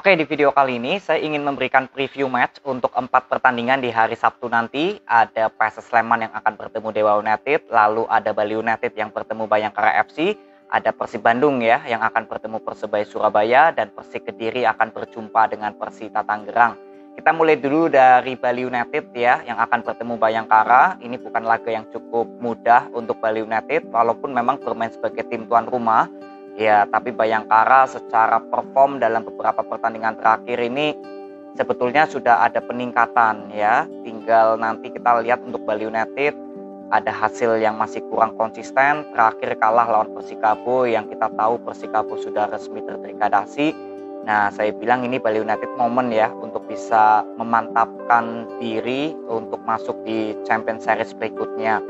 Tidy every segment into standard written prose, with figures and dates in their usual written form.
Oke, di video kali ini saya ingin memberikan preview match untuk 4 pertandingan di hari Sabtu nanti. Ada PSS Sleman yang akan bertemu Dewa United, lalu ada Bali United yang bertemu Bayangkara FC, ada Persib Bandung ya yang akan bertemu Persebaya Surabaya, dan Persik Kediri akan berjumpa dengan Persita Tangerang. Kita mulai dulu dari Bali United ya yang akan bertemu Bayangkara. Ini bukan laga yang cukup mudah untuk Bali United walaupun memang bermain sebagai tim tuan rumah. Ya, tapi Bayangkara secara perform dalam beberapa pertandingan terakhir ini sebetulnya sudah ada peningkatan ya. Tinggal nanti kita lihat untuk Bali United ada hasil yang masih kurang konsisten. Terakhir kalah lawan Persikabo yang kita tahu Persikabo sudah resmi terdegradasi. Nah, saya bilang ini Bali United momen ya untuk bisa memantapkan diri untuk masuk di Champions Series berikutnya.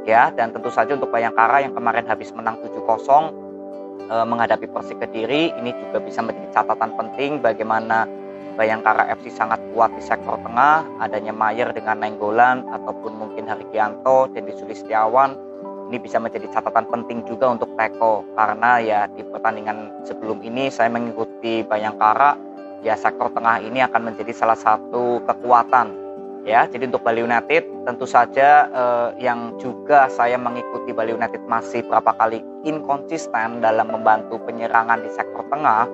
Ya, dan tentu saja untuk Bayangkara yang kemarin habis menang 7-0 menghadapi Persik Kediri, ini juga bisa menjadi catatan penting bagaimana Bayangkara FC sangat kuat di sektor tengah. Adanya Mayer dengan Nainggolan ataupun mungkin Hargianto, Dendi Sulistiawan, ini bisa menjadi catatan penting juga untuk Teko, karena ya di pertandingan sebelum ini saya mengikuti Bayangkara, ya sektor tengah ini akan menjadi salah satu kekuatan ya. Jadi untuk Bali United tentu saja yang juga saya mengikuti Bali United masih berapa kali inkonsisten dalam membantu penyerangan di sektor tengah.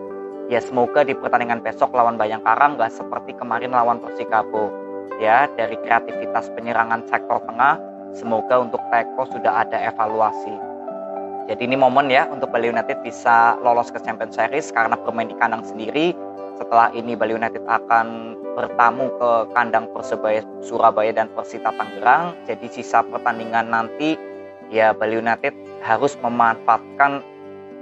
Ya semoga di pertandingan besok lawan Bayangkara nggak seperti kemarin lawan Persikabo. Ya, dari kreativitas penyerangan sektor tengah semoga untuk Teko sudah ada evaluasi. Jadi ini momen ya untuk Bali United bisa lolos ke Champions Series karena bermain di kandang sendiri. Setelah ini Bali United akan bertamu ke kandang Persebaya Surabaya dan Persita Tangerang. Jadi sisa pertandingan nanti ya Bali United harus memanfaatkan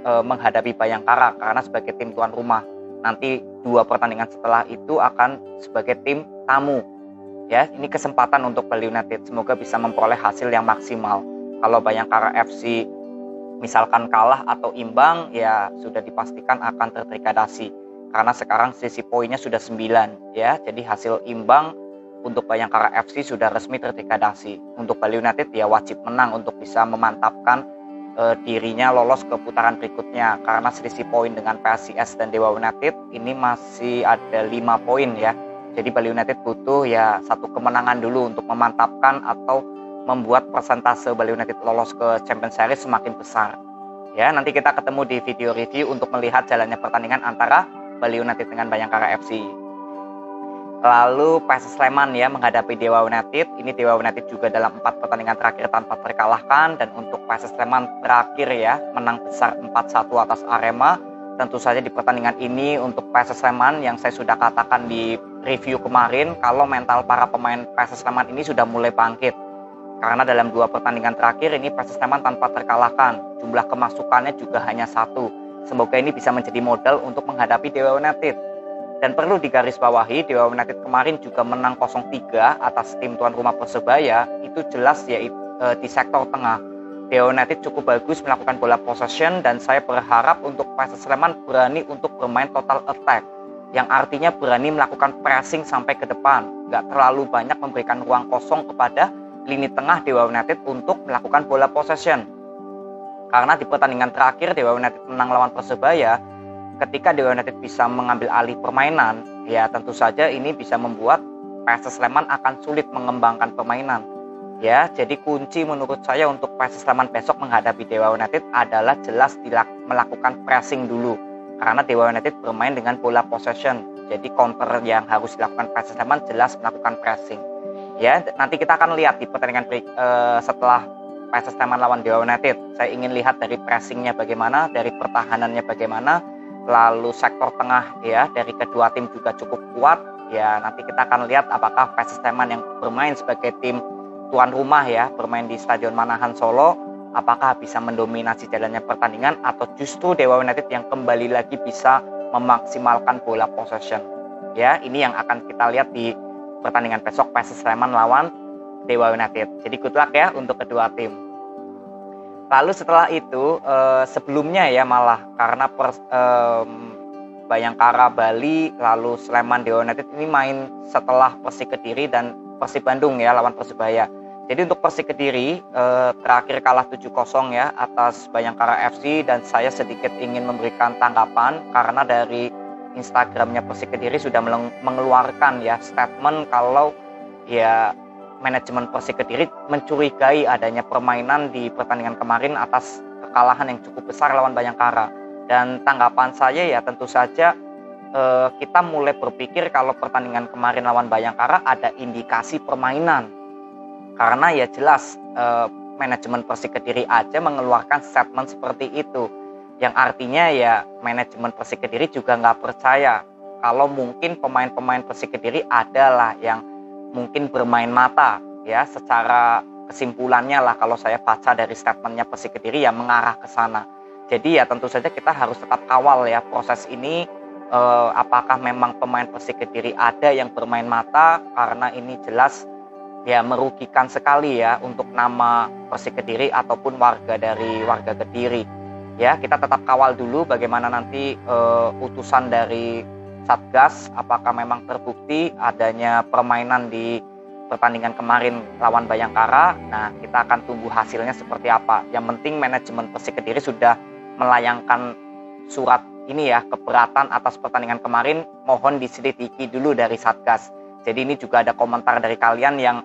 menghadapi Bayangkara karena sebagai tim tuan rumah. Nanti 2 pertandingan setelah itu akan sebagai tim tamu. Ya, ini kesempatan untuk Bali United. Semoga bisa memperoleh hasil yang maksimal. Kalau Bayangkara FC misalkan kalah atau imbang, ya sudah dipastikan akan terdegradasi. Karena sekarang sisi poinnya sudah 9 ya. Jadi hasil imbang untuk Bayangkara FC sudah resmi terdegradasi. Untuk Bali United ya wajib menang untuk bisa memantapkan dirinya lolos ke putaran berikutnya, karena selisih poin dengan PSIS dan Dewa United ini masih ada 5 poin ya. Jadi Bali United butuh ya 1 kemenangan dulu untuk memantapkan atau membuat persentase Bali United lolos ke Champions Series semakin besar. Ya, nanti kita ketemu di video review untuk melihat jalannya pertandingan antara Bali United dengan Bayangkara FC. Lalu PSS Sleman ya menghadapi Dewa United. Ini Dewa United juga dalam 4 pertandingan terakhir tanpa terkalahkan, dan untuk PSS Sleman terakhir ya menang besar 4-1 atas Arema. Tentu saja di pertandingan ini untuk PSS Sleman yang saya sudah katakan di review kemarin, kalau mental para pemain PSS Sleman ini sudah mulai bangkit. Karena dalam 2 pertandingan terakhir ini PSS Sleman tanpa terkalahkan. Jumlah kemasukannya juga hanya 1. Semoga ini bisa menjadi modal untuk menghadapi Dewa United. Dan perlu digarisbawahi, Dewa United kemarin juga menang 0-3 atas tim tuan rumah Persebaya. Itu jelas ya di sektor tengah. Dewa United cukup bagus melakukan bola possession, dan saya berharap untuk PSS Sleman berani untuk bermain total attack. Yang artinya berani melakukan pressing sampai ke depan. Nggak terlalu banyak memberikan ruang kosong kepada lini tengah Dewa United untuk melakukan bola possession. Karena di pertandingan terakhir Dewa United menang lawan Persebaya, ketika Dewa United bisa mengambil alih permainan, ya tentu saja ini bisa membuat PSS Sleman akan sulit mengembangkan permainan. Ya, jadi kunci menurut saya untuk PSS Sleman besok menghadapi Dewa United adalah jelas melakukan pressing dulu. Karena Dewa United bermain dengan bola possession. Jadi counter yang harus dilakukan PSS Sleman jelas melakukan pressing. Ya, nanti kita akan lihat di pertandingan setelah PSS Sleman lawan Dewa United. Saya ingin lihat dari pressingnya bagaimana, dari pertahanannya bagaimana. Lalu sektor tengah ya dari kedua tim juga cukup kuat. Ya, nanti kita akan lihat apakah PSS Sleman yang bermain sebagai tim tuan rumah ya, bermain di Stadion Manahan Solo, apakah bisa mendominasi jalannya pertandingan atau justru Dewa United yang kembali lagi bisa memaksimalkan bola possession. Ya, ini yang akan kita lihat di pertandingan besok PSS Sleman lawan Dewa United. Jadi good luck ya untuk kedua tim. Lalu setelah itu sebelumnya ya malah karena Bayangkara Bali lalu Sleman Dewa United ini main setelah Persik Kediri dan Persib Bandung ya lawan Persebaya. Jadi untuk Persik Kediri terakhir kalah 7-0 ya atas Bayangkara FC, dan saya sedikit ingin memberikan tanggapan karena dari Instagramnya Persik Kediri sudah mengeluarkan ya statement kalau ya manajemen Persik Kediri mencurigai adanya permainan di pertandingan kemarin atas kekalahan yang cukup besar lawan Bayangkara. Dan tanggapan saya ya tentu saja kita mulai berpikir kalau pertandingan kemarin lawan Bayangkara ada indikasi permainan. Karena ya jelas manajemen Persik Kediri aja mengeluarkan statement seperti itu. Yang artinya ya manajemen Persik Kediri juga nggak percaya kalau mungkin pemain-pemain Persik Kediri adalah yang mungkin bermain mata ya, secara kesimpulannya lah kalau saya baca dari statementnya Persik Kediri ya mengarah ke sana. Jadi ya tentu saja kita harus tetap kawal ya proses ini, apakah memang pemain Persik Kediri ada yang bermain mata, karena ini jelas ya merugikan sekali ya untuk nama Persik Kediri ataupun warga Kediri. Ya, kita tetap kawal dulu bagaimana nanti utusan dari Satgas, apakah memang terbukti adanya permainan di pertandingan kemarin lawan Bayangkara. Nah, kita akan tunggu hasilnya seperti apa. Yang penting manajemen Persik Kediri sudah melayangkan surat ini ya, keberatan atas pertandingan kemarin, mohon diselidiki dulu dari Satgas. Jadi ini juga ada komentar dari kalian yang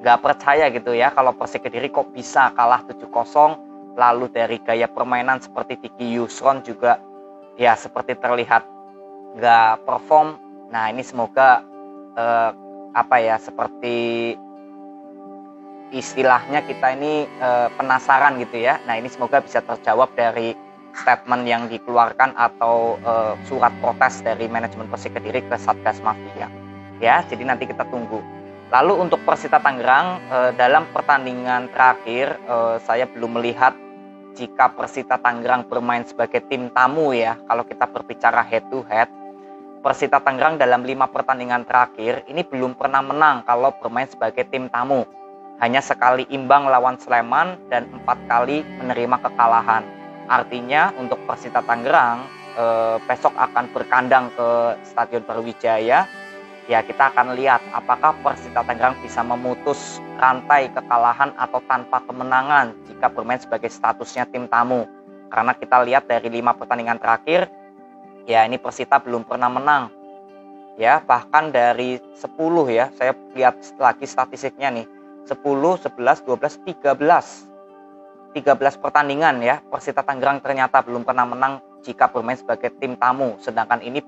nggak percaya gitu ya kalau Persik Kediri kok bisa kalah 7-0. Lalu dari gaya permainan seperti Diki Yusron juga ya seperti terlihat nggak perform. Nah ini semoga seperti istilahnya kita ini penasaran gitu ya. Nah ini semoga bisa terjawab dari statement yang dikeluarkan atau surat protes dari manajemen Persik Kediri ke Satgas Mafia. Ya, jadi nanti kita tunggu. Lalu untuk Persita Tangerang dalam pertandingan terakhir saya belum melihat jika Persita Tangerang bermain sebagai tim tamu ya. Kalau kita berbicara head to head, Persita Tangerang dalam 5 pertandingan terakhir ini belum pernah menang kalau bermain sebagai tim tamu. Hanya sekali imbang lawan Sleman dan 4 kali menerima kekalahan. Artinya untuk Persita Tangerang besok akan berkandang ke Stadion Brawijaya. Ya kita akan lihat apakah Persita Tangerang bisa memutus rantai kekalahan atau tanpa kemenangan jika bermain sebagai statusnya tim tamu. Karena kita lihat dari 5 pertandingan terakhir, ya ini Persita belum pernah menang. Ya bahkan dari 10 ya, saya lihat lagi statistiknya nih, 10, 11, 12, 13 pertandingan ya, Persita Tangerang ternyata belum pernah menang jika bermain sebagai tim tamu. Sedangkan ini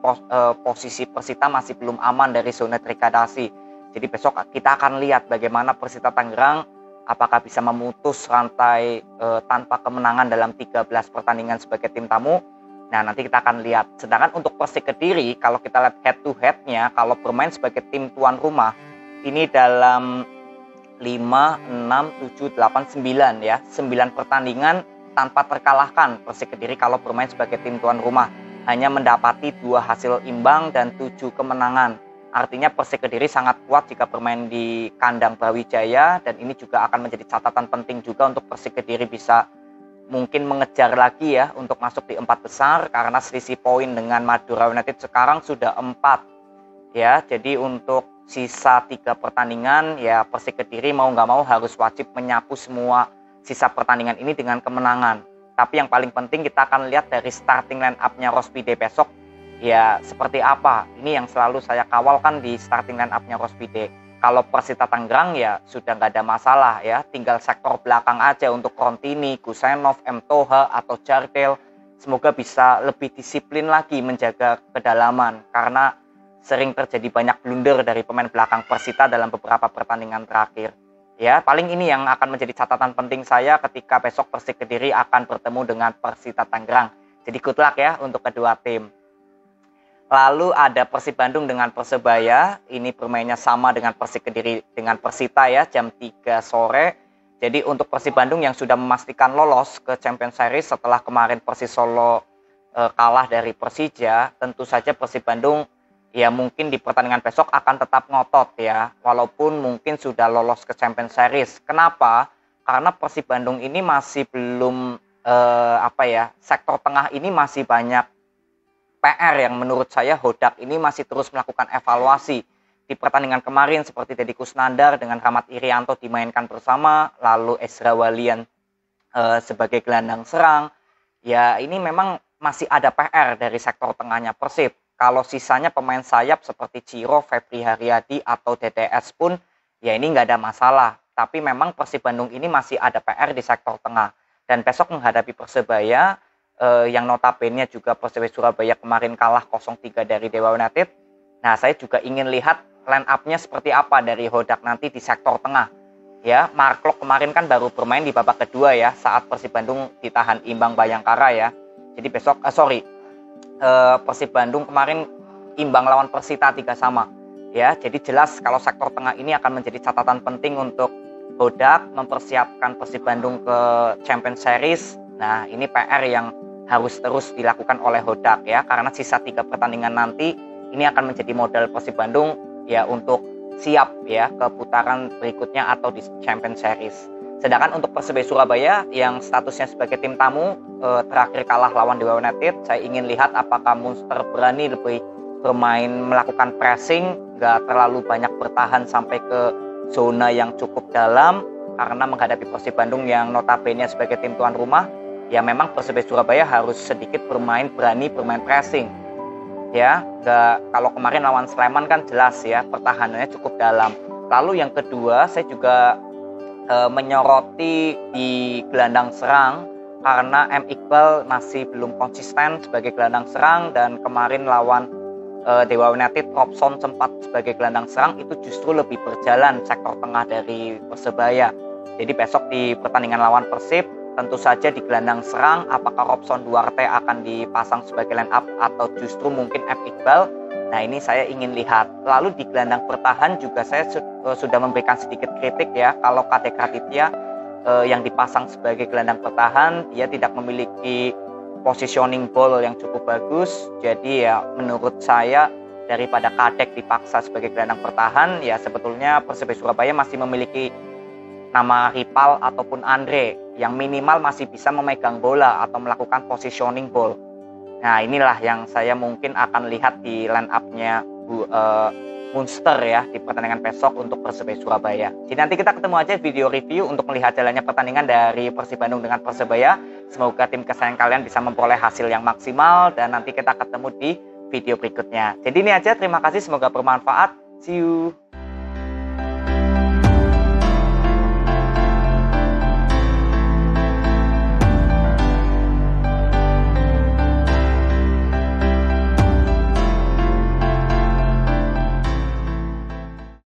posisi Persita masih belum aman dari zona degradasi. Jadi besok kita akan lihat bagaimana Persita Tangerang apakah bisa memutus rantai tanpa kemenangan dalam 13 pertandingan sebagai tim tamu. Nah nanti kita akan lihat. Sedangkan untuk Persik Kediri kalau kita lihat head to headnya, kalau bermain sebagai tim tuan rumah ini dalam 5, 6, 7, 8, 9 ya, 9 pertandingan tanpa terkalahkan Persik Kediri kalau bermain sebagai tim tuan rumah. Hanya mendapati 2 hasil imbang dan 7 kemenangan. Artinya Persik Kediri sangat kuat jika bermain di kandang Brawijaya, dan ini juga akan menjadi catatan penting juga untuk Persik Kediri bisa mungkin mengejar lagi ya untuk masuk di 4 besar, karena selisih poin dengan Madura United sekarang sudah 4 ya. Jadi untuk sisa 3 pertandingan ya Persik Kediri mau nggak mau harus wajib menyapu semua sisa pertandingan ini dengan kemenangan. Tapi yang paling penting kita akan lihat dari starting line up-nya Rospide besok ya seperti apa. Ini yang selalu saya kawalkan di starting line up-nya Rospide. Kalau Persita Tangerang ya sudah nggak ada masalah ya, tinggal sektor belakang aja untuk Rontini, Gusenov, M. Toha atau Jardel. Semoga bisa lebih disiplin lagi menjaga kedalaman, karena sering terjadi banyak blunder dari pemain belakang Persita dalam beberapa pertandingan terakhir. Ya, paling ini yang akan menjadi catatan penting saya ketika besok Persik Kediri akan bertemu dengan Persita Tangerang. Jadi good luck ya untuk kedua tim. Lalu ada Persib Bandung dengan Persebaya. Ini bermainnya sama dengan Persik Kediri dengan Persita ya, jam 3 sore. Jadi untuk Persib Bandung yang sudah memastikan lolos ke Champions Series setelah kemarin Persis Solo kalah dari Persija, tentu saja Persib Bandung ya mungkin di pertandingan besok akan tetap ngotot ya, walaupun mungkin sudah lolos ke Champions Series. Kenapa? Karena Persib Bandung ini masih belum sektor tengah ini masih banyak PR yang menurut saya Hodak ini masih terus melakukan evaluasi. Di pertandingan kemarin seperti Deddy Kusnandar dengan Rahmat Irianto dimainkan bersama, lalu Ezra Walian sebagai gelandang serang. Ya ini memang masih ada PR dari sektor tengahnya Persib. Kalau sisanya pemain sayap seperti Ciro, Febri Haryadi atau DTS pun ya ini nggak ada masalah. Tapi memang Persib Bandung ini masih ada PR di sektor tengah. Dan besok menghadapi Persebaya yang notabene juga Persebaya Surabaya kemarin kalah 0-3 dari Dewa United. Nah, saya juga ingin lihat line up-nya seperti apa dari Hodak nanti di sektor tengah. Ya, Mark Klok kemarin kan baru bermain di babak kedua ya, saat Persib Bandung ditahan imbang Bayangkara ya. Jadi besok, Persib Bandung kemarin imbang lawan Persita 3-3. Ya, jadi jelas kalau sektor tengah ini akan menjadi catatan penting untuk Hodak mempersiapkan Persib Bandung ke Champions Series. Nah, ini PR yang harus terus dilakukan oleh Hodak ya, karena sisa 3 pertandingan nanti ini akan menjadi modal Persib Bandung ya untuk siap ya ke putaran berikutnya atau di Champions Series. Sedangkan untuk Persebaya Surabaya yang statusnya sebagai tim tamu terakhir kalah lawan Dewa United, saya ingin lihat apakah Munster berani lebih bermain melakukan pressing, nggak terlalu banyak bertahan sampai ke zona yang cukup dalam, karena menghadapi Persib Bandung yang notabene sebagai tim tuan rumah, ya memang Persebaya Surabaya harus sedikit berani bermain pressing. Ya, kalau kemarin lawan Sleman kan jelas ya pertahanannya cukup dalam. Lalu yang kedua, saya juga menyoroti di gelandang serang karena M. Iqbal masih belum konsisten sebagai gelandang serang, dan kemarin lawan Dewa United Robson sempat sebagai gelandang serang, itu justru lebih berjalan sektor tengah dari Persebaya. Jadi besok di pertandingan lawan Persib, tentu saja di gelandang serang apakah Robson Duarte akan dipasang sebagai line up atau justru mungkin M. Iqbal. Nah, ini saya ingin lihat. Lalu di gelandang bertahan juga saya sudah memberikan sedikit kritik ya, kalau Kadek Raditya yang dipasang sebagai gelandang bertahan, dia tidak memiliki positioning ball yang cukup bagus. Jadi ya menurut saya daripada Kadek dipaksa sebagai gelandang bertahan, ya sebetulnya Persebaya Surabaya masih memiliki nama Ripal ataupun Andre yang minimal masih bisa memegang bola atau melakukan positioning ball. Nah, inilah yang saya mungkin akan lihat di line up-nya Munster ya di pertandingan besok untuk Persebaya Surabaya. Jadi nanti kita ketemu aja video review untuk melihat jalannya pertandingan dari Persib Bandung dengan Persebaya. Semoga tim kesayangan kalian bisa memperoleh hasil yang maksimal, dan nanti kita ketemu di video berikutnya. Jadi ini aja, terima kasih, semoga bermanfaat. See you.